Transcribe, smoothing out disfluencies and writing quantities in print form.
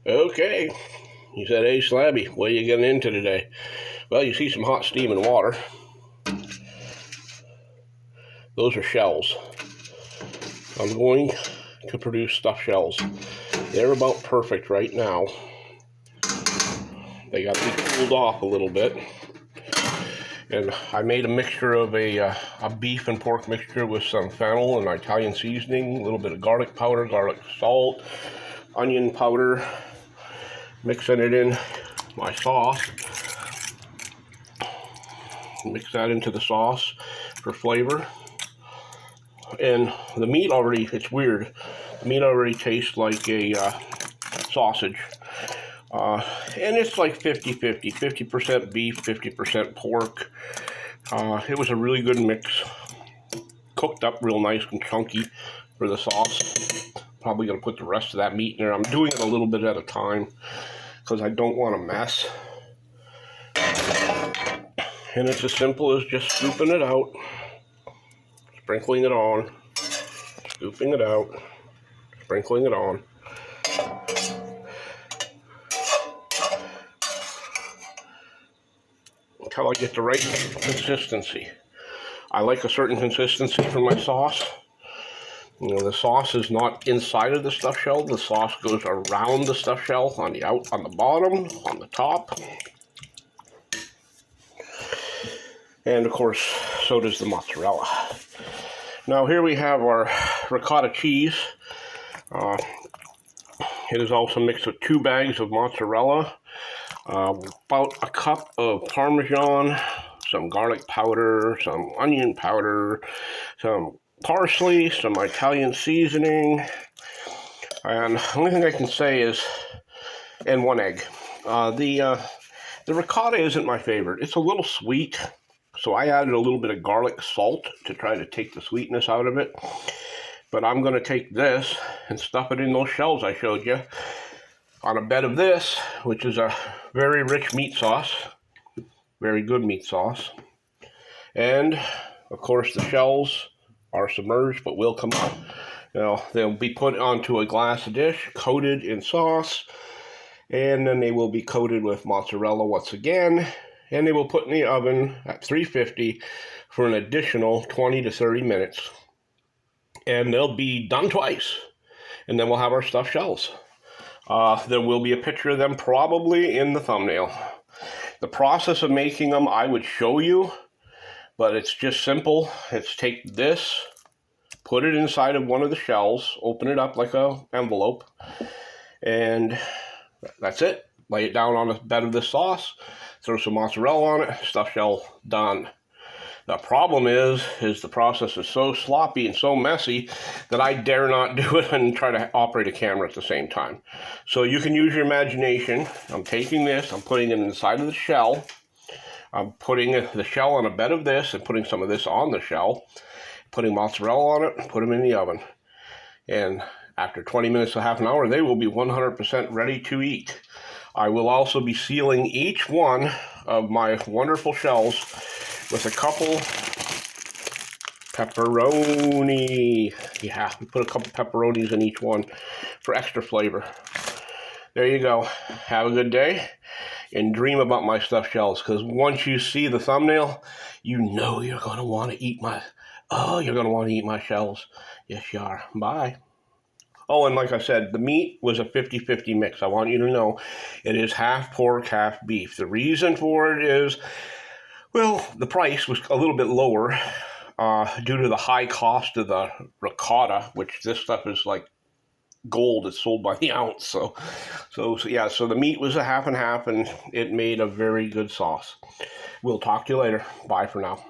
Okay, he said, "Hey, Slabby, what are you getting into today?" Well, you see some hot steam and water. Those are shells. I'm going to produce stuffed shells. They're about perfect right now. They got to be cooled off a little bit. And I made a mixture of a beef and pork mixture with some fennel and Italian seasoning, a little bit of garlic powder, garlic salt, onion powder, mixing it in my sauce. Mix that into the sauce for flavor. And the meat already, it's weird, the meat already tastes like a sausage. And it's like 50-50, 50% beef, 50% pork. It was a really good mix. Cooked up real nice and chunky for the sauce. Probably going to put the rest of that meat in there. I'm doing it a little bit at a time because I don't want to mess. And it's as simple as just scooping it out, sprinkling it on, scooping it out, sprinkling it on. Until I get the right consistency. I like a certain consistency for my sauce. You know, the sauce is not inside of the stuffed shell. The sauce goes around the stuffed shell on the bottom, on the top. And of course, so does the mozzarella. Now here we have our ricotta cheese. It is also mixed with 2 bags of mozzarella, about a cup of Parmesan, some garlic powder, some onion powder, some parsley, some Italian seasoning, and the only thing I can say is, and 1 egg. The ricotta isn't my favorite. It's a little sweet, so I added a little bit of garlic salt to try to take the sweetness out of it. But I'm going to take this and stuff it in those shells I showed you on a bed of this, which is a very rich meat sauce, very good meat sauce. And of course the shells are submerged but will come up. Now they'll be put onto a glass dish, coated in sauce, and then they will be coated with mozzarella once again, and they will put in the oven at 350 for an additional 20 to 30 minutes. And they'll be done twice, and then we'll have our stuffed shells. There will be a picture of them probably in the thumbnail. The process of making them I would show you, but it's just simple. It's take this, put it inside of one of the shells, open it up like an envelope, and that's it. Lay it down on a bed of this sauce, throw some mozzarella on it, stuffed shell done. The problem is the process is so sloppy and so messy that I dare not do it and try to operate a camera at the same time. So you can use your imagination. I'm taking this, I'm putting it inside of the shell. I'm putting the shell on a bed of this and putting some of this on the shell, putting mozzarella on it, and put them in the oven. And after 20 minutes to half an hour, they will be 100% ready to eat. I will also be sealing each one of my wonderful shells with a couple pepperoni. Yeah, we put a couple pepperonis in each one for extra flavor. There you go. Have a good day and dream about my stuffed shells, because once you see the thumbnail, you know you're going to want to eat my shells. Yes, you are. Bye. Oh, and like I said, the meat was a 50-50 mix. I want you to know it is half pork, half beef. The reason for it is, well, the price was a little bit lower due to the high cost of the ricotta, which this stuff is like gold. It's sold by the ounce. So the meat was a half and half, and it made a very good sauce. We'll talk to you later. Bye for now.